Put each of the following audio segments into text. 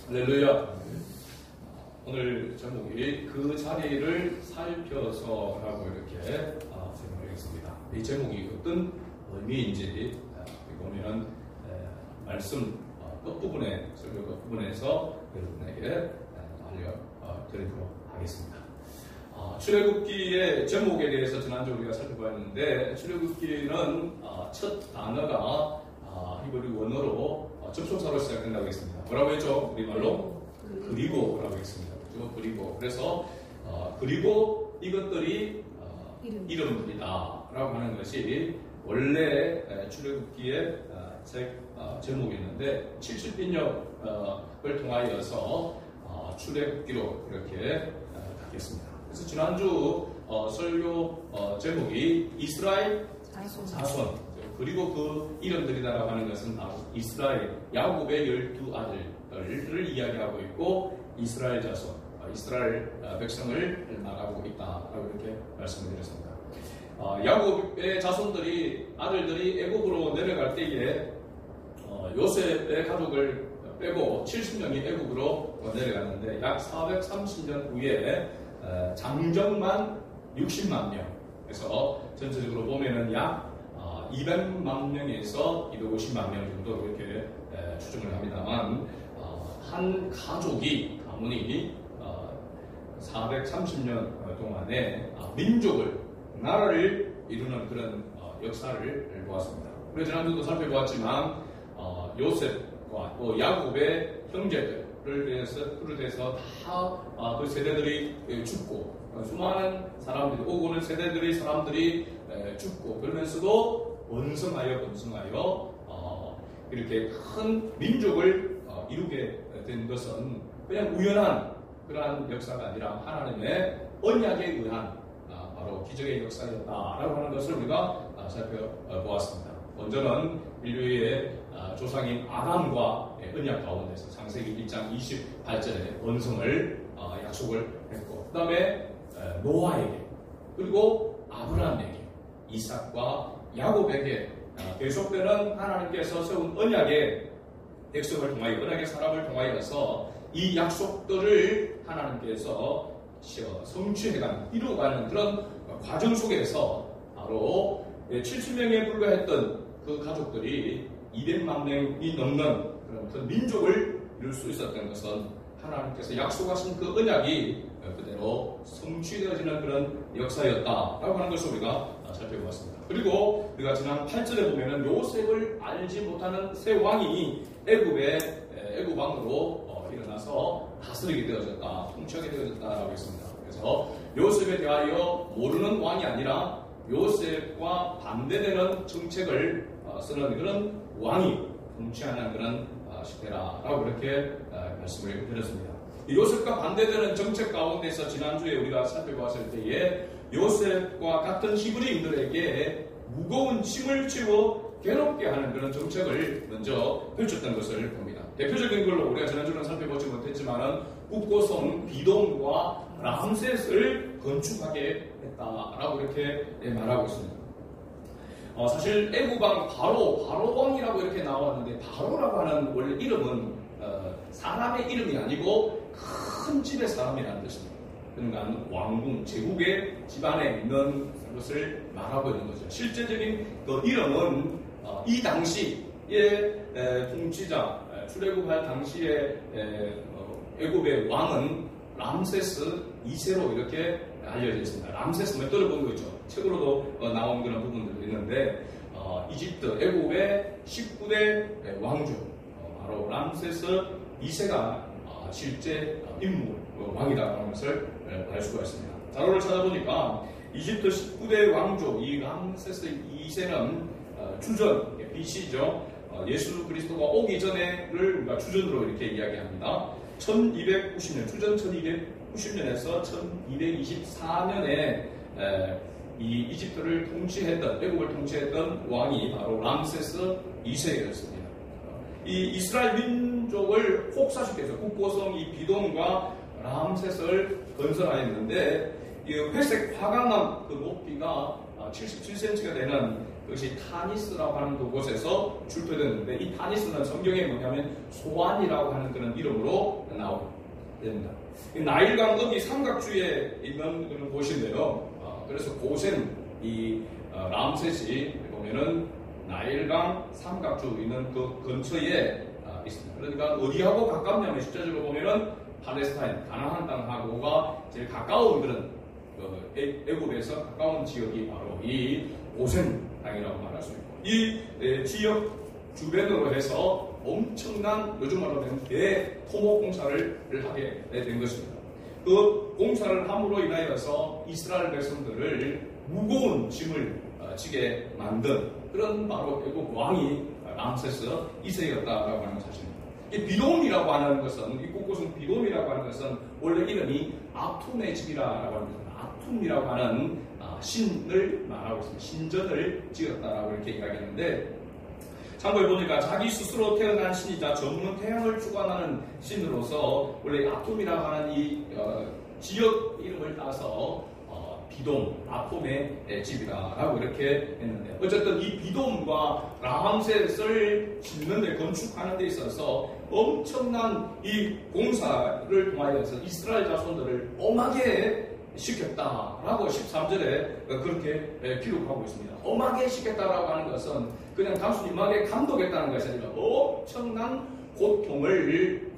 할렐루야. 오늘 제목이 그 자리를 살펴서라고 이렇게 제목하겠습니다. 이 제목이 어떤 의미인지 보면은 말씀 끝부분에 설교 끝부분에서 여러분에게 알려드리도록 하겠습니다. 출애굽기의 제목에 대해서 지난주 우리가 살펴봤는데, 출애굽기는 첫 단어가 히브리 원어로 접속사로 시작된다고 했습니다. 뭐라고 했죠? 우리말로 그리고라고 했습니다. 그렇죠? 그리고. 그래서 그리고 이것들이 이름들이다라고 하는 것이 원래 출애굽기의 제목이었는데 70인역을 통하여서 출애굽기로 이렇게 바뀌었습니다. 그래서 지난주 설교 제목이 이스라엘 자손, 그리고 그 이름들이다라고 하는 것은 바로 이스라엘 야곱의 12아들을 이야기하고 있고, 이스라엘 자손, 이스라엘 백성을 말하고 있다라고 이렇게 말씀을 드렸습니다. 야곱의 자손들이, 아들들이 애굽으로 내려갈 때에 요셉의 가족을 빼고 70명이 애굽으로 내려갔는데, 약 430년 후에 장정만 60만 명, 그래서 전체적으로 보면은 약 200만 명에서 250만 명 정도 이렇게 추정을 합니다만, 한 가문이 430년 동안에 민족을, 나라를 이루는 그런 역사를 보았습니다. 그래서 지난주도 살펴보았지만 요셉과 또 야곱의 형제들을 비롯해서 다 그 세대들이 죽고, 수많은 사람들이 오고는 사람들이 죽고, 그러면서도 번성하여 이렇게 큰 민족을 이루게 된 것은 그냥 우연한 그러한 역사가 아니라 하나님의 언약에 의한 바로 기적의 역사였다라고 하는 것을 우리가 살펴보았습니다. 먼저는 인류의 조상인 아담과 언약 가운데서 창세기 1장 28절에 번성을 약속을 했고, 그 다음에 노아에게, 그리고 아브라함에게, 이삭과 야곱에게 계속되는 하나님께서 세운 언약의 백성을 통하여, 언약의 사람을 통하여서 이 약속들을 하나님께서 성취해가는, 이루어가는 그런 과정 속에서 바로 70명에 불과했던 그 가족들이 200만 명이 넘는 그런 큰 민족을 이룰 수 있었던 것은 하나님께서 약속하신 그 언약이 그대로 성취되어지는 그런 역사였다라고 하는 것을 우리가 살펴보았습니다. 그리고 우리가 지난 8절에 보면은 요셉을 알지 못하는 새 왕이 애굽 왕으로 일어나서 다스리게 되어졌다, 통치하게 되어졌다라고 했습니다. 그래서 요셉에 대하여 모르는 왕이 아니라 요셉과 반대되는 정책을 쓰는 그런 왕이 통치하는 그런 시대라라고 그렇게 말씀을 드렸습니다. 요셉과 반대되는 정책 가운데서 지난주에 우리가 살펴보았을 때에 요셉과 같은 히브리인들에게 무거운 짐을 지워 괴롭게 하는 그런 정책을 먼저 펼쳤던 것을 봅니다. 대표적인 걸로 우리가 지난주는 살펴보지 못했지만은 국고성 비돔과 람셋을 건축하게 했다라고 이렇게 말하고 있습니다. 사실 애굽왕 바로 왕이라고 이렇게 나왔는데, 바로라고 하는 원래 이름은 사람의 이름이 아니고 큰 집의 사람이라는 뜻입니다. 그러니까 왕궁, 제국의 집안에 있는 것을 말하고 있는 거죠. 실제적인 그 이름은 이 당시의 통치자, 출애굽할 당시의 애굽의 왕은 람세스 2세로 이렇게 알려져 있습니다. 람세스 몇 들어본 거 있죠. 책으로도 나온 그런 부분들도 있는데, 이집트, 애굽의 19대 왕조, 바로 람세스 2세가 실제 인물, 왕이라는 것을 알 수가 있습니다. 자료를 찾아보니까 이집트 19대 왕조, 이 람세스 2세는 주전, BC죠. 예수 그리스도가 오기 전에를 우리가 주전으로 이렇게 이야기합니다. 1290년, 주전 1290년에서 1224년에 이 이집트를 통치했던, 애국을 통치했던 왕이 바로 람세스 2세였습니다. 이 이스라엘 민족을 혹사시켜서 국고성 이 비돔과 람셋을 건설하였는데, 이 회색 화강암 그 높이가 77cm가 되는 그것이 타니스라고 하는 그곳에서 출토됐는데, 이 타니스는 성경에 뭐냐면 소안이라고 하는 그런 이름으로 됩니다. 나일강 어디 삼각주에 있는 그런 곳인데요. 그래서 고센 이 람셋이 보면은 나일강 삼각주 있는 그 근처에 있습니다. 그러니까 어디하고 가깝냐면 실제적으로 보면은 팔레스타인 가나안 땅하고가 제일 가까운 그런 애굽에서 가까운 지역이 바로 이 고센 땅이라고 말할 수 있고, 이 지역 주변으로 해서 엄청난 요즘 말로 하면 대토목 공사를 하게 된 것입니다. 그 공사를 함으로 인하여서 이스라엘 백성들을 무거운 짐을 지게 만든 그런 바로 애국 왕이 람세스 2세였다라고 하는 사실입니다. 이 비돔이라고 하는 것은, 이 곳곳은 비돔이라고 하는 것은 원래 이름이 아툼의 집이라고 하는 것은 아툼이라고 하는 신을 말하고 있습니다. 신전을 지었다라고 이렇게 이야기하는데, 참고해 보니까 자기 스스로 태어난 신이자 전문 태양을 주관하는 신으로서 원래 아툼이라고 하는 이 지역 이름을 따서 비돔, 아톰의 집이다라고 이렇게 했는데, 어쨌든 이 비돔과 람셋을 짓는 데 건축하는 데 있어서 엄청난 이 공사를 통하여서 이스라엘 자손들을 엄하게 시켰다라고 13절에 그렇게 기록하고 있습니다. 엄하게 시켰다라고 하는 것은 그냥 단순히 엄하게 감독했다는 것이 아니라 엄청난 고통을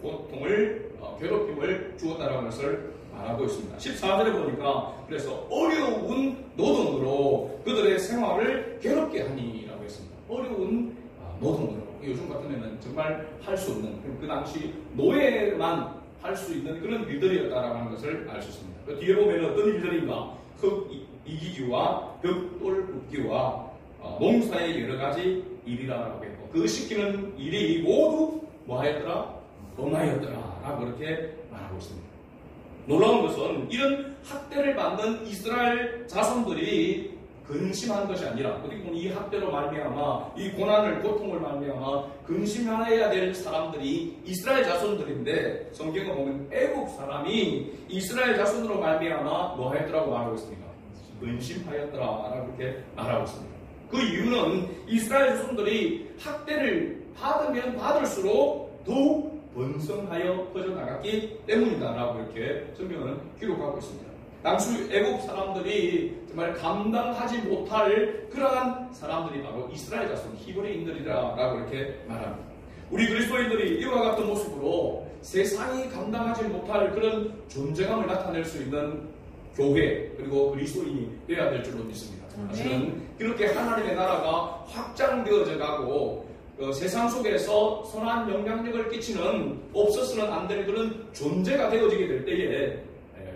괴롭힘을 주었다라는 것을 말하고 있습니다. 14절에 보니까 그래서 어려운 노동으로 그들의 생활을 괴롭게 하니라고 했습니다. 어려운 노동으로, 요즘 같으면 정말 할 수 없는, 그 당시 노예만 할 수 있는 그런 일들이었다라고 하는 것을 알 수 있습니다. 그 뒤에 보면 어떤 일들인가, 흙 이기기와 벽돌 굽기와 농사의 여러 가지 일이라고 했고, 그 시키는 일이 모두 뭐하였더라? 엄하였더라라고 그렇게 말하고 있습니다. 놀라운 것은 이런 학대를 받는 이스라엘 자손들이 근심한 것이 아니라, 어떻게 보면 이 학대로 말미암아 이 고난을, 고통을 말미암아 근심해야 될 사람들이 이스라엘 자손들인데, 성경을 보면 애국 사람이 이스라엘 자손으로 말미암아 뭐 하였더라고 말하고 있습니까? 근심하였더라라고 이렇게 말하고 있습니다. 그 이유는 이스라엘 자손들이 학대를 받으면 받을수록 더욱 번성하여 퍼져나갔기 때문이다라고 이렇게 성경은 기록하고 있습니다. 당시 애국 사람들이 정말 감당하지 못할 그러한 사람들이 바로 이스라엘 자손 히브리인들이라고 이렇게 말합니다. 우리 그리스도인들이 이와 같은 모습으로 세상이 감당하지 못할 그런 존재감을 나타낼 수 있는 교회, 그리고 그리스도인이 되어야 될 줄로 믿습니다. 사실은 그렇게 하나님의 나라가 확장되어져 가고 세상 속에서 선한 영향력을 끼치는, 없어서는 안 되는 그런 존재가 되어지게 될 때에,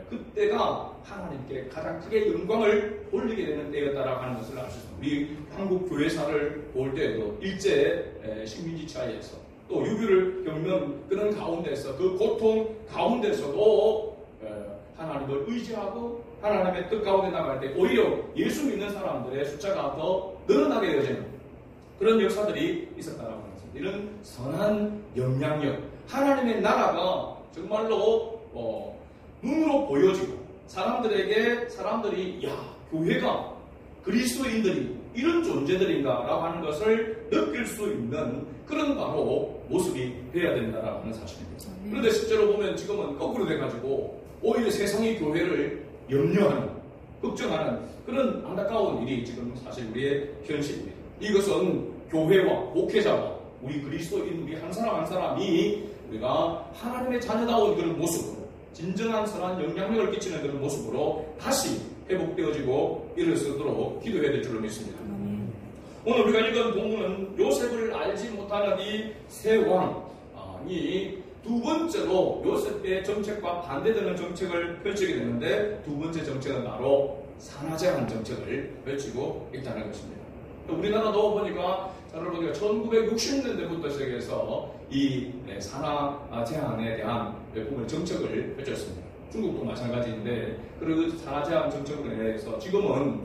그때가 하나님께 가장 크게 영광을 올리게 되는 때였다라고 하는 것을 알 수 있습니다. 우리 한국 교회사를 볼 때에도 일제 식민지 차이에서 또 유교를 겪는 그런 가운데서, 그 고통 가운데서도 하나님을 의지하고 하나님의 뜻 가운데 나갈 때 오히려 예수 믿는 사람들의 숫자가 더 늘어나게 되어지는 그런 역사들이 있었다라고 하는 것입니다. 이런 선한 영향력, 하나님의 나라가 정말로 눈으로 보여지고 사람들이 교회가, 그리스도인들이 이런 존재들인가라고 하는 것을 느낄 수 있는 그런 바로 모습이 되어야 된다라고 하는 사실입니다. 그런데 실제로 보면 지금은 거꾸로 돼가지고 오히려 세상의 교회를 염려하는, 걱정하는 그런 안타까운 일이 지금 사실 우리의 현실입니다. 이것은 교회와 목회자와 우리 그리스도인, 우리 한 사람 한 사람이 우리가 하나님의 자녀다운 그런 모습으로, 진정한 선한 영향력을 끼치는 그런 모습으로 다시 회복되어지고 일어서도록 기도해야 될 줄로 믿습니다. 오늘 우리가 읽은 본문은 요셉을 알지 못하는 이 세 왕이 두 번째로 요셉의 정책과 반대되는 정책을 펼치게 되는데, 두 번째 정책은 바로 산화제한 정책을 펼치고 있다는 것입니다. 우리나라도 보니까 1960년대부터 시작해서 이 산화제한에 대한 정책을 펼쳤습니다. 중국도 마찬가지인데, 그 산화제한 정책으로 인해서 지금은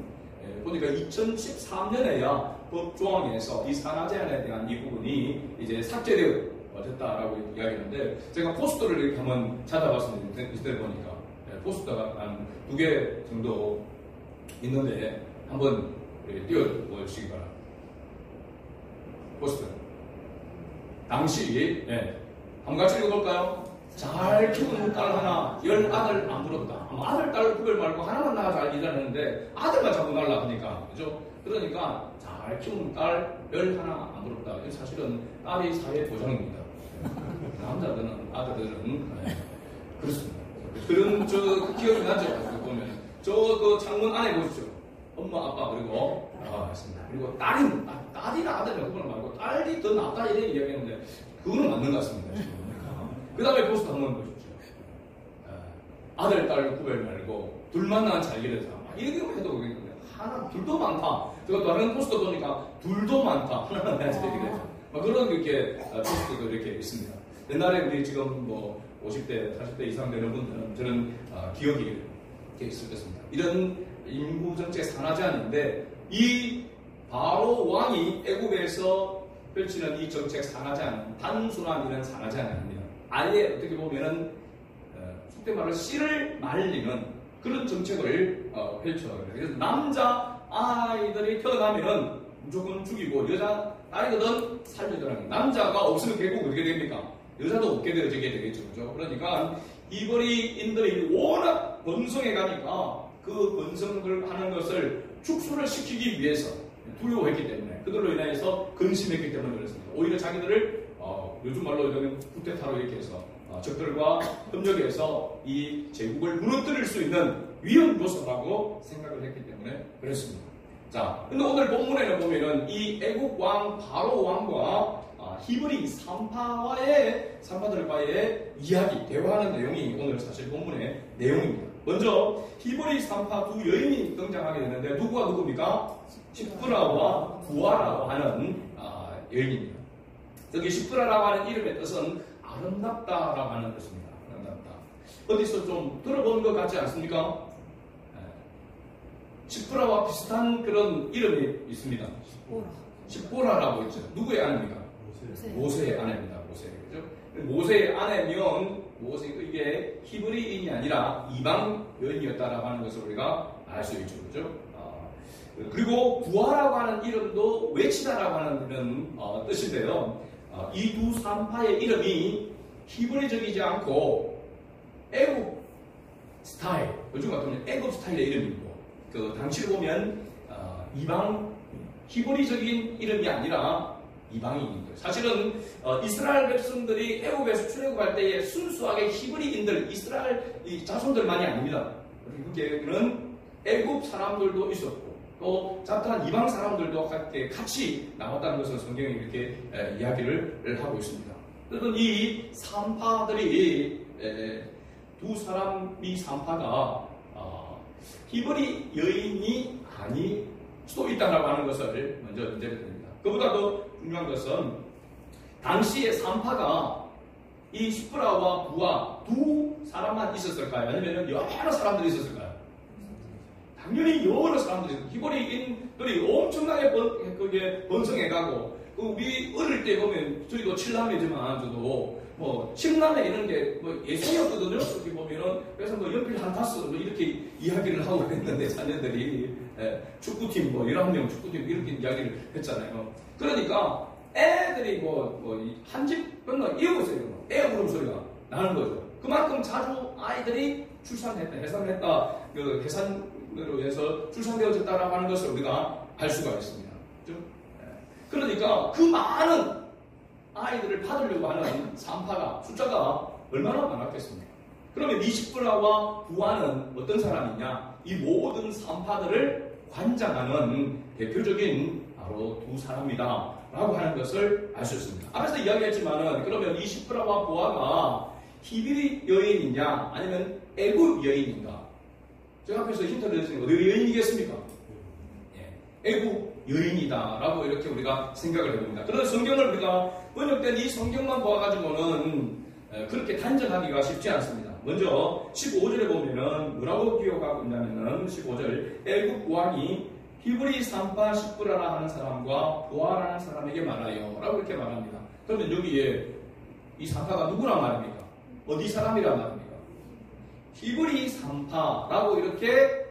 보니까 2013년에야 법조항에서 이 산화제한에 대한 이 부분이 이제 삭제되었다라고 이야기하는데, 제가 포스터를 이렇게 한번 찾아봤습니다. 이때 보니까 포스터가 한 2개 정도 있는데 한번 띄워보시기 바랍니다. 포스터. 당시, 한번 같이 읽어볼까요? 잘 키우는 딸 하나, 10아들 안 부럽다. 아들, 딸 구별 말고 하나만 나가 잘 일하는데 아들만 자꾸 날라 하니까, 그죠? 그러니까 잘 키우는 딸, 11 안 부럽다. 사실은 딸이 사회 보장입니다. 남자들은, 아들들은, 그렇습니다. 그런, 기억이 나죠? 보면. 그 창문 안에 보십시오. 엄마, 아빠, 그리고, 있습니다. 그리고 딸이나 아들이나 그걸 말고 딸이 더 낫다 이런 이야기했는데, 그거는 맞는 것 같습니다. 그 다음에 포스터 한번 보십시오. 아들, 딸 구별 말고, 둘만 낳은 자기를 사. 이렇게 해도 하나, 둘도 많다. 제가 다른 포스터 보니까 둘도 많다. 하나는 낳은 자기를 사. 그런 이렇게 포스터도 이렇게 있습니다. 옛날에 우리 지금 뭐 50대, 40대 이상 되는 분들은 저는 기억이 이렇게 있을 것입니다. 이런 인구 정책 산하 제한인데 이 바로 왕이 애국에서 펼치는 이 정책 산하 제한은 단순한 이런 산하 제한이 아닙니다. 아예 어떻게 보면은 속된 말로 씨를 말리는 그런 정책을 펼쳐요. 그래서 남자 아이들이 태어나면은 무조건 죽이고 여자 아이들은 살려주라는 남자가 없으면 결국 어떻게 됩니까? 여자도 없게 되어지게 되겠죠. 그죠? 그러니까 이거리인들이 워낙 번성해 가니까 그 번성을 하는 것을 축소를 시키기 위해서 두려워했기 때문에 그들로 인해서 근심했기 때문에 그렇습니다. 오히려 자기들을 요즘 말로 이러면 쿠데타로 이렇게 해서 적들과 협력해서 이 제국을 무너뜨릴 수 있는 위험 요소라고 생각을 했기 때문에 그렇습니다. 자, 근데 오늘 본문에는 보면은 이 애국 왕 바로 왕과 히브리 산파들과의 이야기, 대화하는 내용이 오늘 사실 본문의 내용입니다. 먼저 히브리 산파 두 여인이 등장하게 되는데 누구입니까? 시프라와 부아라고 하는 여인입니다. 여기 시프라라고 하는 이름의 뜻은 아름답다라고 하는 뜻입니다. 아름답다. 어디서 좀 들어본 것 같지 않습니까? 시프라와 비슷한 그런 이름이 있습니다. 시보라라고 있죠. 누구의 아내입니까? 모세의 아내입니다. 모세. 그죠? 모세의 아내면 이게 히브리인이 아니라 이방 여인이었다라고 하는 것을 우리가 알 수 있죠. 그죠? 그리고 부하라고 하는 이름도 외치다라고 하는 이런 뜻인데요. 이 두 산파의 이름이 히브리적이지 않고 애국 스타일, 요즘 같은 애국 스타일의 이름이고, 그 당시를 보면 이방 히브리적인 이름이 아니라 이방인들. 사실은 이스라엘 백성들이 애국에서 출애굽할 때에 순수하게 히브리인들, 이스라엘 자손들만이 아닙니다. 그게는 애국 사람들도 있었고 또 잡다한 이방 사람들도 같이 나왔다는 것을 성경이 이렇게 이야기를 하고 있습니다. 그래서 이 산파들이 두 사람이 산파가 히브리 여인이 아닐 수도 있다고 하는 것을 먼저 문제를 드립니다. 그보다 더 중요한 것은 당시의 산파가 이 시프라와 부하 두 사람만 있었을까요? 아니면 여러 사람들이 있었을까요? 당연히 여러 사람들이 있었어요. 히브리인들이 엄청나게 번성해가고 우리 어릴 때 보면 저희도 7남매지만 저도 뭐 10남매 이런 게 뭐 예상이었거든요. 어떻게 보면은 그래서 뭐 연필 한 타스 뭐 이렇게 이야기를 하고 했는데 자녀들이 축구팀 뭐 11명 축구팀 이렇게 이야기를 했잖아요. 그러니까 애들이 한 집 건너 이어보세요. 애 울음소리가 나는 거죠. 그만큼 자주 아이들이 해산했다. 그 해산으로 해서 출산되어졌다라고 하는 것을 우리가 알 수가 있습니다. 그렇죠? 그러니까 그 많은 아이들을 받으려고 하는 산파가 숫자가 얼마나 많았겠습니까? 그러면 이시프라와 부하는 어떤 사람이냐? 이 모든 산파들을 관장하는 대표적인 바로 두 사람이다 라고 하는 것을 알 수 있습니다. 앞에서 이야기했지만은 그러면 이시프라와 부하가 히브리 여인이냐 아니면 애굽 여인인가? 제가 앞에서 힌트를 드렸으니까 어디 여인이겠습니까? 애굽 여인이다라고 이렇게 우리가 생각을 해봅니다. 그래서 성경을 우리가 번역된 이 성경만 보아가지고는 그렇게 단정하기가 쉽지 않습니다. 먼저 15절에 보면은 뭐라고 기억하고 있냐면은 15절 애굽 왕이 히브리 산파 시프라라 하는 사람과 부하라는 사람에게 말하여 라고 이렇게 말합니다. 그러면 여기에 이 산파가 누구란 말입니까? 어디 사람이란 말입니까? 히브리 산파라고 이렇게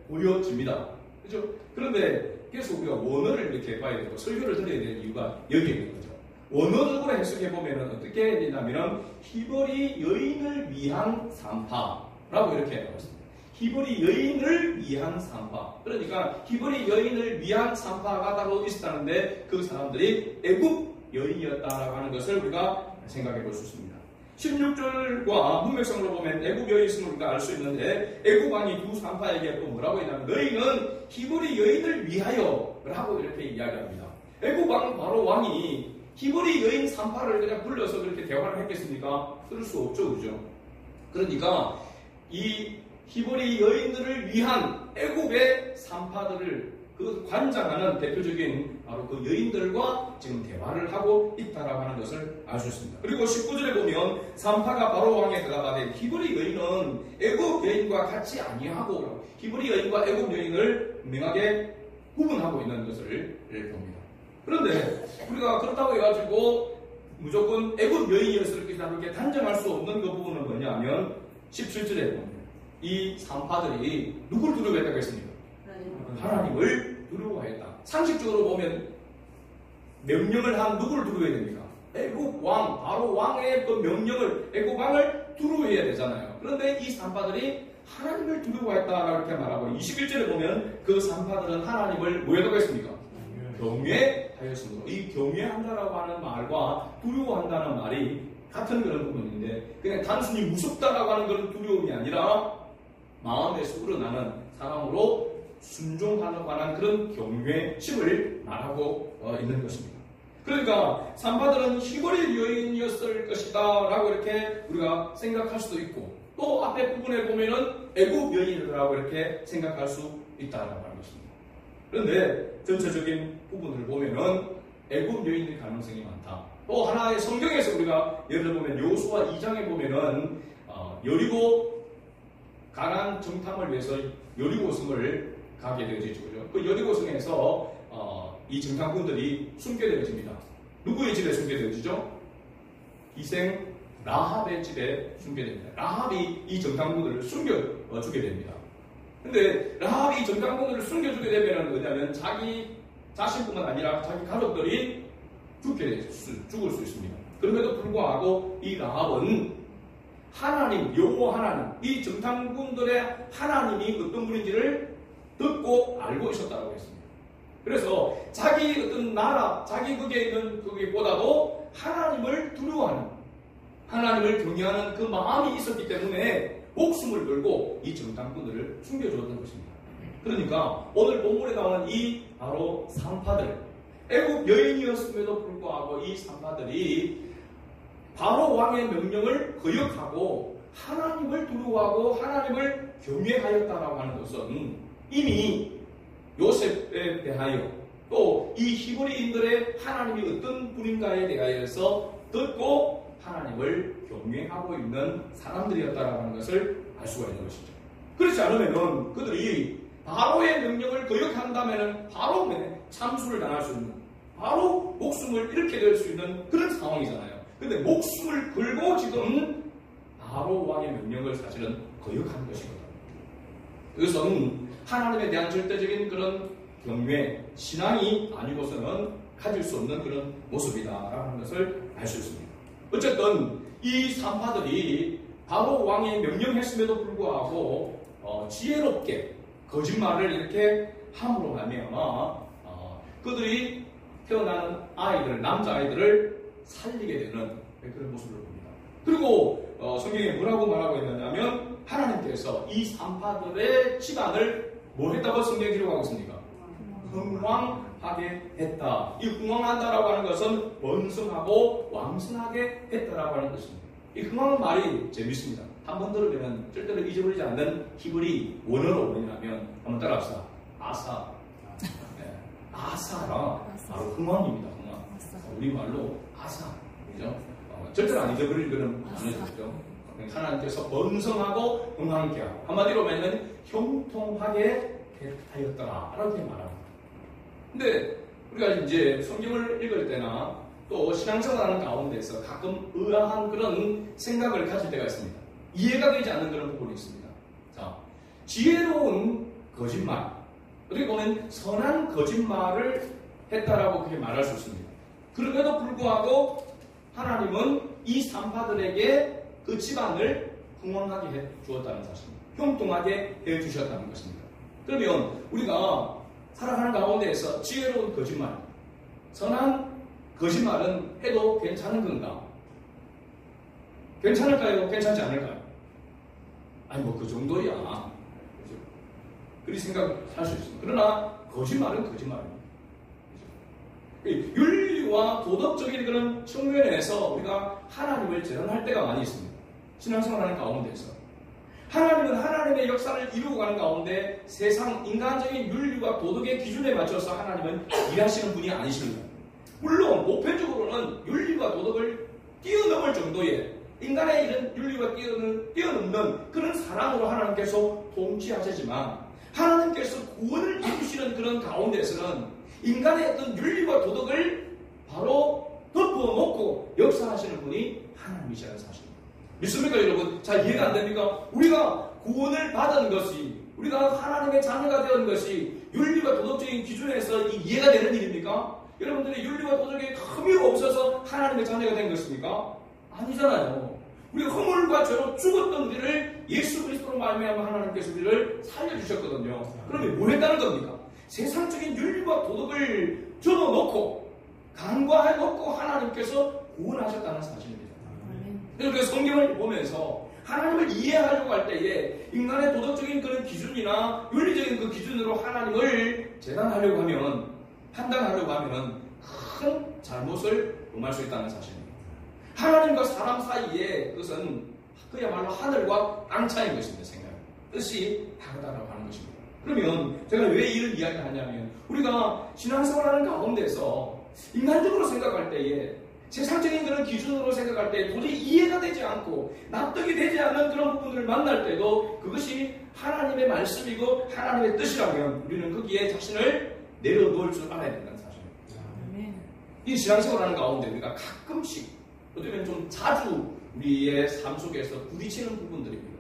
보여집니다. 그죠? 그런데 그래서 우리가 원어를 이렇게 봐야 되고 설교를 드려야 되는 이유가 여기에 있는 거죠. 원어적으로 해석해보면 어떻게 해야 되냐면 히브리 여인을 위한 산파라고 이렇게 하고 있습니다. 히브리 여인을 위한 산파. 그러니까 히브리 여인을 위한 산파가 따로 있었다는데 그 사람들이 애굽 여인이었다라고 하는 것을 우리가 생각해 볼 수 있습니다. 16절과 문맥성으로 보면 애굽 여인임을 우리가 알 수 있는데 애굽 왕이 두 산파에게 또 뭐라고 했냐면 너희는 히브리 여인을 위하여 라고 이렇게 이야기합니다. 애굽 왕 바로 왕이 히브리 여인 산파를 그냥 불러서 그렇게 대화를 했겠습니까? 그럴 수 없죠, 그죠? 그러니까 이 히브리 여인들을 위한 애굽의 산파들을 그 관장하는 대표적인 바로 그 여인들과 지금 대화를 하고 있다라고 하는 것을 알 수 있습니다. 그리고 19절에 보면 산파가 바로 왕에 들어가되 히브리 여인은 애굽 여인과 같이 아니하고 히브리 여인과 애굽 여인을 명하게 구분하고 있는 것을 봅니다. 그런데 우리가 그렇다고 해가지고 무조건 애굽 여인이었을 것이다 그렇게 단정할 수 없는 그 부분은 뭐냐면 17절에 보면 이 산파들이 누굴 두려워했다고 했습니까? 하나님을 두려워했다. 상식적으로 보면 명령을 한 누구를 두려워해야 됩니까? 애굽 왕, 바로 왕의 그 명령을 애굽 왕을 두려워해야 되잖아요. 그런데 이 산파들이 하나님을 두려워했다라고 이렇게 말하고 21절에 보면 그 산파들은 하나님을 뭐라고 했습니까? 경외하였으므로 이 경외한다라고 하는 말과 두려워한다는 말이 같은 그런 부분인데 그냥 단순히 무섭다라고 하는 그런 두려움이 아니라 마음에서 우러나는 사랑으로 순종하는 관한 그런 경외심을 말하고 있는 것입니다. 그러니까 산파들은 히브리 여인이었을 것이다 라고 이렇게 우리가 생각할 수도 있고 또 앞에 부분에 보면은 애굽 여인이라고 이렇게 생각할 수 있다라고 하는 것입니다. 그런데 전체적인 부분을 보면은 애굽 여인일 가능성이 많다. 또 하나의 성경에서 우리가 예를 들면 여호수아 2장에 보면은 여리고 가나안 정탐을 위해서 여리고성을 가게 되어지죠. 그 여리고성에서 이 정탐꾼들이 숨게 되어집니다. 누구의 집에 숨게 되어지죠? 희생 라합의 집에 숨게 됩니다. 라합이 이 정탐꾼들을 숨겨주게 됩니다. 근데 라합이 정탐꾼들을 숨겨주게 되면 뭐냐면 자기 자신뿐만 아니라 자기 가족들이 죽을 수 있습니다. 그럼에도 불구하고 이 라합은 하나님, 여호와 하나님, 이 정탐꾼들의 하나님이 어떤 분인지를 듣고 알고 있었다고 했습니다. 그래서 자기 어떤 나라, 자기 거기에 있는 거기보다도 하나님을 두려워하는, 하나님을 경외하는 그 마음이 있었기 때문에 목숨을 걸고 이 정탐꾼들을 숨겨주었던 것입니다. 그러니까 오늘 본문에 나오는 이 바로 산파들, 애굽 여인이었음에도 불구하고 이 산파들이 바로 왕의 명령을 거역하고 하나님을 두려워하고 하나님을 경외하였다라고 하는 것은 이미 요셉에 대하여 또 이 히브리인들의 하나님이 어떤 분인가에 대하여서 듣고 하나님을 경외하고 있는 사람들이었다라고 하는 것을 알 수가 있는 것이죠. 그렇지 않으면 그들이 바로의 명령을 거역한다면 바로 참수를 당할 수 있는, 바로 목숨을 잃게 될 수 있는 그런 상황이잖아요. 근데 목숨을 걸고 지금 바로 왕의 명령을 사실은 거역한 것이거든요. 이것은 하나님에 대한 절대적인 그런 경외, 신앙이 아니고서는 가질 수 없는 그런 모습이다라는 것을 알 수 있습니다. 어쨌든 이 산파들이 바로 왕이 명령했음에도 불구하고 지혜롭게 거짓말을 이렇게 함으로 하면 그들이 태어나는 아이들, 남자아이들을 살리게 되는 그런 모습을 봅니다. 그리고 성경에 뭐라고 말하고 있느냐면 하나님께서 이 산파들의 시간을 뭐 했다고 성경에 기록하고 있습니까? 흥왕하게 했다. 이 흥왕한다라고 하는 것은 번성하고 왕성하게 했다라고 하는 것입니다. 이 흥왕은 말이 재밌습니다. 한 번 들으면 절대로 잊어버리지 않는 히브리 원어로 뭐냐면 한번 따라합시다. 아사. 네. 아사가 바로 흥왕입니다. 흥왕. 우리말로 아사. 그죠? 절대로 안 잊어버릴 그런 단어죠. 하나님께서 번성하고 흥왕케 하고 한마디로 말하면 형통하게 하였더라. 이렇게 말합니다. 근데 우리가 이제 성경을 읽을 때나 또 신앙생활하는 가운데서 가끔 의아한 그런 생각을 가질 때가 있습니다. 이해가 되지 않는 그런 부분이 있습니다. 자, 지혜로운 거짓말, 어떻게 보면 선한 거짓말을 했다라고 그렇게 말할 수 있습니다. 그럼에도 불구하고 하나님은 이 산파들에게 그 집안을 흥왕하게 해 주었다는 사실입니다. 형통하게 해 주셨다는 것입니다. 그러면 우리가 살아가는 가운데에서 지혜로운 거짓말, 선한 거짓말은 해도 괜찮은 건가? 괜찮을까요? 괜찮지 않을까요? 아니 뭐 그 정도야. 그렇죠? 그렇게 생각할 수 있습니다. 그러나 거짓말은 거짓말입니다. 그렇죠? 윤리와 도덕적인 그런 측면에서 우리가 하나님을 재현할 때가 많이 있습니다. 신앙생활하는 가운데서 하나님은 하나님의 역사를 이루고 가는 가운데 세상 인간적인 윤리와 도덕의 기준에 맞춰서 하나님은 일하시는 분이 아니십니다. 물론 보편적으로는 윤리와 도덕을 뛰어넘을 정도의 인간의 이런 윤리와 뛰어넘는 그런 사랑으로 하나님께서 통치하시지만 하나님께서 구원을 이루시는 그런 가운데서는 인간의 어떤 윤리와 도덕을 바로 덮어놓고 역사하시는 분이 하나님이시라는 사실입니다. 믿습니까 여러분? 잘 이해가 안 됩니까? 우리가 구원을 받은 것이, 우리가 하나님의 자녀가 되는 것이 윤리와 도덕적인 기준에서 이해가 되는 일입니까? 여러분들의 윤리와 도덕에 흠이 없어서 하나님의 자녀가 된 것입니까? 아니잖아요. 우리가 허물과 죄로 죽었던 우리를 예수 그리스도로 말미암아 하나님께서 우리를 살려주셨거든요. 그러면 뭘 했다는 겁니까? 세상적인 윤리와 도덕을 접어놓고 간과해놓고 하나님께서 구원하셨다는 사실입니다. 그래서 성경을 보면서 하나님을 이해하려고 할 때에 인간의 도덕적인 그런 기준이나 윤리적인 그 기준으로 하나님을 재단하려고 하면, 판단하려고 하면 큰 잘못을 범할 수 있다는 사실입니다. 하나님과 사람 사이에 그것은 그야말로 하늘과 땅 차이인 것입니다. 생각 뜻이 다르다고 하는 것입니다. 그러면 제가 왜 이런 이야기를 하냐면 우리가 신앙생활하는 가운데서 인간적으로 생각할 때에 세상적인 그런 기준으로 생각할 때 도저히 이해가 되지 않고 납득이 되지 않는 그런 부분들을 만날 때도 그것이 하나님의 말씀이고 하나님의 뜻이라면 우리는 거기에 자신을 내려놓을 줄 알아야 된다는 사실입니다. 이 신앙생활하는 가운데 우리가 가끔씩 어쩌면 좀 자주 우리의 삶 속에서 부딪히는 부분들입니다.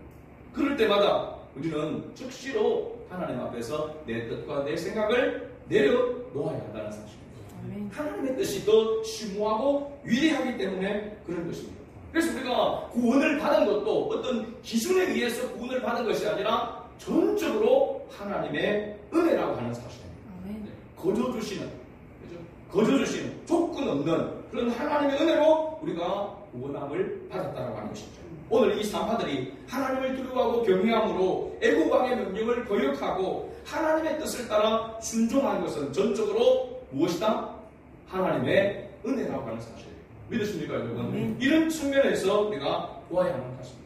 그럴 때마다 우리는 즉시로 하나님 앞에서 내 뜻과 내 생각을 내려놓아야 한다는 사실입니다. 하나님의 뜻이 더 심오하고 위대하기 때문에 그런 것입니다. 그래서 우리가 구원을 받은 것도 어떤 기준에 의해서 구원을 받은 것이 아니라 전적으로 하나님의 은혜라고 하는 사실입니다. 거저주시는, 그렇죠? 거저주시는 조건 없는 그런 하나님의 은혜로 우리가 구원함을 받았다고 하는 것이죠. 오늘 이 산파들이 하나님을 두려워하고 경외함으로 애국 왕의 명령을 거역하고 하나님의 뜻을 따라 순종한 것은 전적으로 무엇이다? 하나님의 은혜라고 하는 사실이에요. 믿으십니까 여러분? 이런 측면에서 우리가 보아야 하는 것입니다.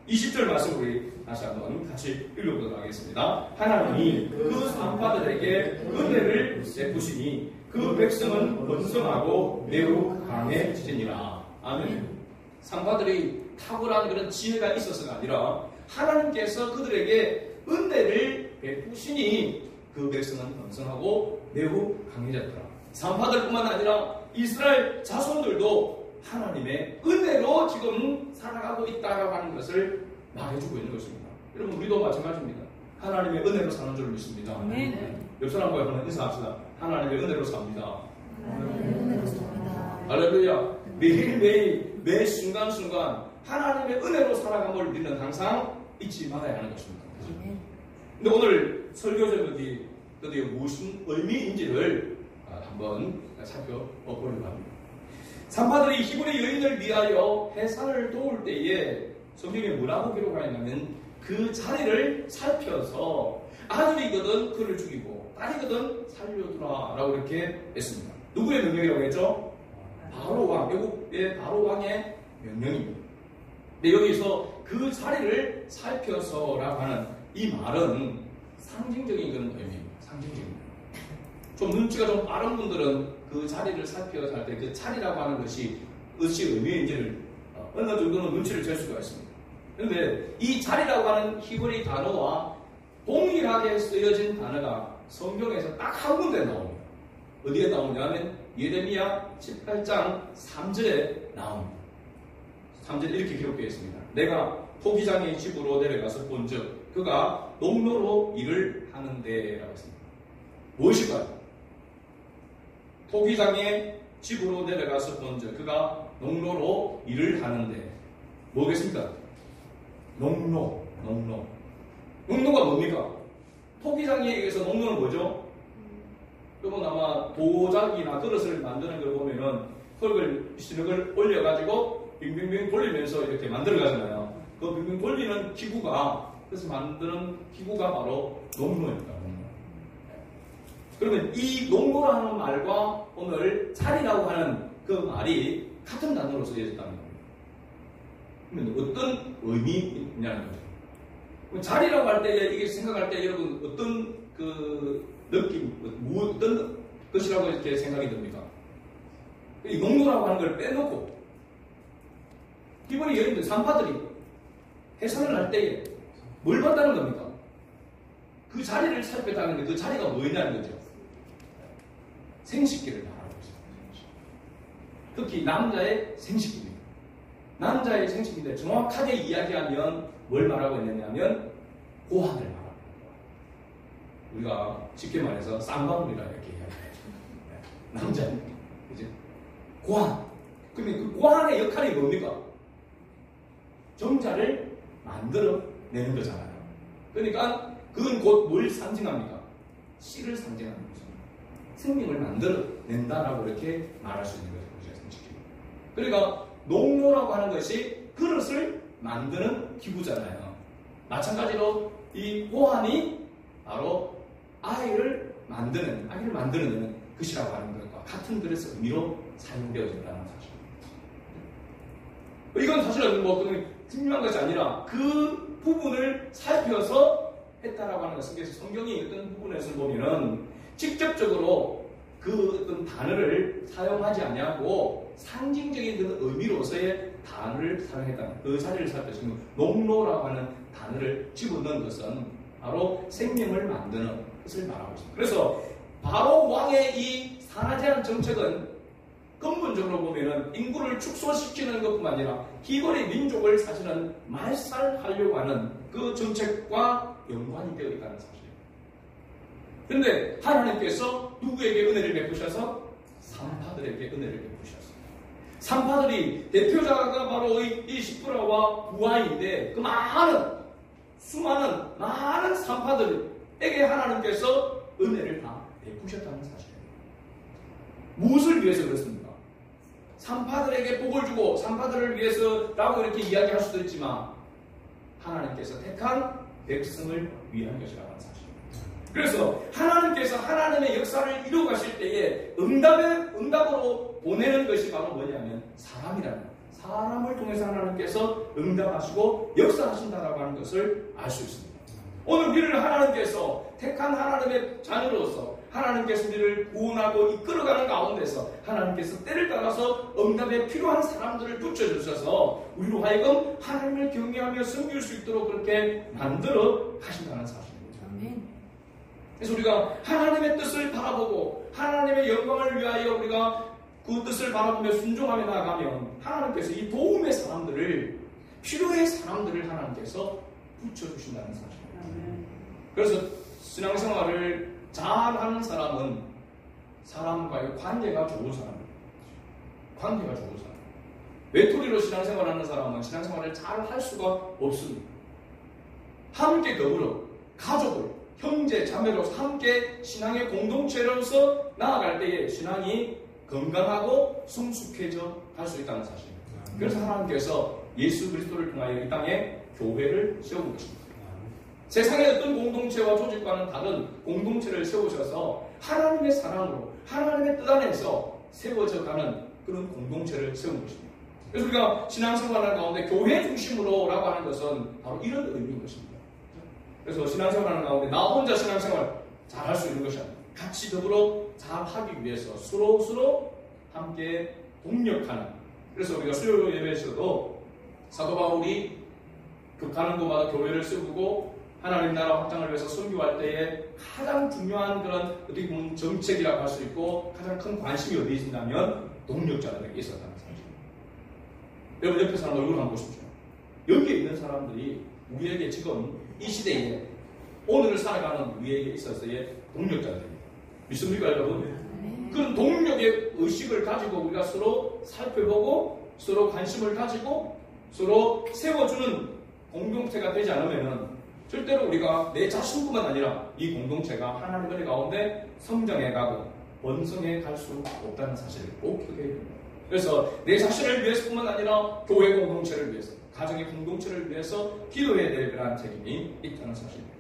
20절 말씀 우리 다시 한번 같이 읽어보도록 하겠습니다. 하나님이 그 산파들에게 은혜를 베푸시니 그 백성은 번성하고 매우 강해지니라. 아멘. 산파들이 탁월한 그런 지혜가 있어서가 아니라 하나님께서 그들에게 은혜를 베푸시니 그 백성은 번성하고 매우 강해졌더라. 산파들뿐만 아니라 이스라엘 자손들도 하나님의 은혜로 지금 살아가고 있다고 하는 것을 말해주고 있는 것입니다. 여러분 우리도 마찬가지입니다. 하나님의 은혜로 사는 줄 믿습니다. 옆 사람과 한번 인사합시다. 하나님의 은혜로 삽니다. 하나님의 은혜로 삽니다. 할렐루야. 매일매일 매 순간순간 하나님의 은혜로 살아감을 우리는 항상 잊지 말아야 하는 것입니다. 근데 오늘 설교 제목이 드디어 무슨 의미인지를 한번 살펴보려고 합니다. 산파들이 히브리 여인을 위하여 해산을 도울 때에 성경에 뭐라고 기록하였냐면 그 자리를 살펴서 아들이거든 그를 죽이고 딸이거든 살려두라 라고 이렇게 했습니다. 누구의 명령이라고 했죠? 바로 왕, 애국의 바로 왕의 명령입니다. 근데 여기서 그 자리를 살펴서라고 하는 이 말은 상징적인 그런 의미입니다. 상징적입니다. 좀 눈치가 좀 빠른 분들은 그 자리를 살펴서 할 때 그 자리라고 하는 것이 어찌 의미인지를 어느 정도는 눈치를 챌 수가 있습니다. 그런데 이 자리라고 하는 히브리 단어와 동일하게 쓰여진 단어가 성경에서 딱 한 군데 나옵니다. 어디에 나오냐면 예레미야 18장 3절에 나옵니다. 3절에 이렇게 기록되어 있습니다. 내가 토기장의 집으로 내려가서 본즉 그가 농로로 일을 하는데 라고 했습니다. 무엇일까요? 토기장의 집으로 내려가서 본즉 그가 농로로 일을 하는데 뭐겠습니까? 농로가 뭡니까? 토기장에 의해서 농로는 뭐죠? 여러분 아마 도자기나 그릇을 만드는 걸 보면은 흙을 시력을 올려가지고 빙빙빙 돌리면서 이렇게 만들어 가잖아요. 그 빙빙 돌리는 기구가, 그래서 만드는 기구가 바로 농로입니다. 그러면 이 농로라는 말과 오늘 자리라고 하는 그 말이 같은 단어로 쓰여졌다는 겁니다. 그러면 어떤 의미냐는 거죠. 자리라고 할 때, 이게 생각할 때 여러분 어떤 그 느낌, 어떤 것이라고 이렇게 생각이 듭니까? 이 농로라고 하는 걸 빼놓고, 이번에 예를 들어 산파들이 해산을 할 때에 뭘 봤다는 겁니까? 그 자리를 살폈다는데 그 자리가 뭐였냐는 거죠. 생식기를 말하고 있습니다. 특히 남자의 생식기입니다. 남자의 생식기인데 정확하게 이야기하면 뭘 말하고 있느냐면 고환을 말합니다. 우리가 쉽게 말해서 쌍방울이라 이렇게 이야기하죠. 남자는 이제 고환. 그러면 그 고환의 역할이 뭡니까? 정자를 만들어내는 거잖아요. 그러니까 그건 곧 뭘 상징합니까? 씨를 상징하는 거죠. 생명을 만들어낸다라고 이렇게 말할 수 있는 거죠. 그러니까 농로라고 하는 것이 그릇을 만드는 기구잖아요. 마찬가지로 이 고환이 바로 아기를 만드는 것이라고 하는 것과 같은 그릇의 의미로 사용되어진다는 사실입니다. 이건 사실은 뭐 중요한 것이 아니라 그 부분을 살펴서 했다라고 하는 것은, 그래서 성경이 어떤 부분에서 보면은 직접적으로 그 어떤 단어를 사용하지 아니하고 상징적인 그런 의미로서의 단어를 사용했다는, 그 자리를 살펴서 농로라고 하는 단어를 집어넣은 것은 바로 생명을 만드는 것을 말하고 있습니다. 그래서 바로 왕의 이 산하제한 정책은 근본적으로 보면은 인구를 축소시키는 것뿐만 아니라 기거리 민족을 사실은 말살하려고 하는 그 정책과 연관이 되어 있다는 사실입니다. 그런데 하나님께서 누구에게 은혜를 베푸셔서? 산파들에게 은혜를 베푸셨습니다. 산파들이 대표자가 바로 이 시프라와 부하인데, 그 수많은 많은 산파들에게 하나님께서 은혜를 다 베푸셨다는 사실입니다. 무엇을 위해서 그렇습니까? 산파들에게 복을 주고 산파들을 위해서라고 이렇게 이야기할 수도 있지만 하나님께서 택한 백성을 위한 것이라고 하는 사실입니다. 그래서 하나님께서 하나님의 역사를 이루어가실 때에 응답으로 보내는 것이 바로 뭐냐면 사람을 통해서 하나님께서 응답하시고 역사하신다라고 하는 것을 알 수 있습니다. 오늘 우리를 하나님께서 택한 하나님의 자녀로서 하나님께서 우리를 구원하고 이끌어가는 가운데서 하나님께서 때를 따라서 응답에 필요한 사람들을 붙여주셔서 우리로 하여금 하나님을 경외하며 섬길 수 있도록 그렇게 만들어 가신다는 사실입니다. 그래서 우리가 하나님의 뜻을 바라보고 하나님의 영광을 위하여 우리가 그 뜻을 바라보며 순종하며 나아가면 하나님께서 이 도움의 사람들을, 필요의 사람들을 하나님께서 붙여주신다는 사실입니다. 그래서 신앙생활을 잘하는 사람은 사람과의 관계가 좋은 사람입니다. 관계가 좋은 사람. 외톨이로 신앙생활하는 사람은 신앙생활을 잘 할 수가 없습니다. 함께 더불어 가족을, 형제, 자매로 함께 신앙의 공동체로서 나아갈 때에 신앙이 건강하고 성숙해져 갈 수 있다는 사실입니다. 그래서 하나님께서 예수 그리스도를 통하여 이 땅에 교회를 세우는 것입니다. 세상의 어떤 공동체와 조직과는 다른 공동체를 세우셔서 하나님의 사랑으로 하나님의 뜻 안에서 세워져 가는 그런 공동체를 세우는 것입니다. 그래서 우리가 신앙생활하는 가운데 교회 중심으로라고 하는 것은 바로 이런 의미인 것입니다. 그래서 신앙생활하는 가운데 나 혼자 신앙생활 잘 할 수 있는 것이 아니라 같이 더불어 잘 하기 위해서 서로 함께 동력하는, 그래서 우리가 수요 예배에서도 사도 바울이 가는 곳마다 교회를 세우고 하나님 나라 확장을 위해서 선교할 때에 가장 중요한 그런 어떻게 보면 정책이라고 할 수 있고 가장 큰 관심이 어디 있냐면 동력자들에게 있었다는 사실입니다. 여러분 옆에 사람 얼굴 한번 보십시오. 여기에 있는 사람들이 우리에게 지금 이 시대에 오늘을 살아가는 우리에게 있어서의 동력자들입니다. 믿습니까 여러분? 그런 동력의 의식을 가지고 우리가 서로 살펴보고 서로 관심을 가지고 서로 세워주는 공동체가 되지 않으면 절대로 우리가 내 자신뿐만 아니라 이 공동체가 하나님의 은혜 가운데 성장해가고 번성해 갈 수 없다는 사실을 꼭 기억해야 됩니다. 그래서 내 자신을 위해서뿐만 아니라 교회 공동체를 위해서, 가정의 공동체를 위해서 기도해야 될 그러한 책임이 있다는 사실입니다.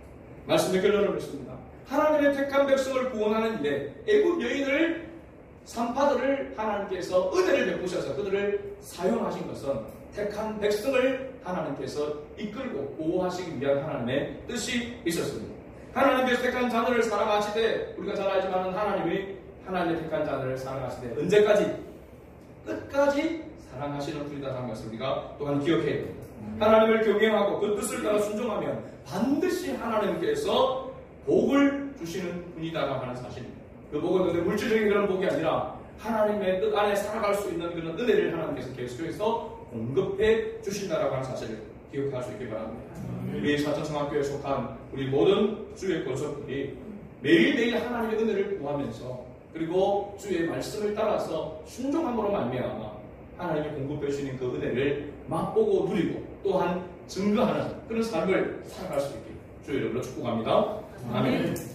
말씀의 결론을 맺습니다. 하나님의 택한 백성을 구원하는 일에 애굽 여인을 산파들을 하나님께서 은혜를 베푸셔서 그들을 사용하신 것은 택한 백성을 하나님께서 이끌고 보호하시기 위한 하나님의 뜻이 있었습니다. 하나님께서 택한 자들을 사랑하시되 우리가 잘 알지만 하나님의 택한 자들을 사랑하시되 언제까지? 끝까지 사랑하시는 분이다라는 것을 우리가 또한 기억해야 됩니다. 하나님을 경외하고 그 뜻을 따라 순종하면 반드시 하나님께서 복을 주시는 분이다라고 하는 사실입니다. 그 복은 물질적인 그런 복이 아니라 하나님의 뜻 안에 살아갈 수 있는 그런 은혜를 하나님께서 계속해서 공급해 주신다라고 하는 사실을 기억할 수 있기 바랍니다. 우리 사천성학교에 속한 우리 모든 주의 권속들이 매일매일 하나님의 은혜를 구하면서 그리고 주의 말씀을 따라서 순종함으로 말미암아 하나님이 공급해 주시는 그 은혜를 맛보고 누리고 또한 증거하는 그런 삶을 살아갈 수 있게 주의 이름으로 축복합니다. 아멘.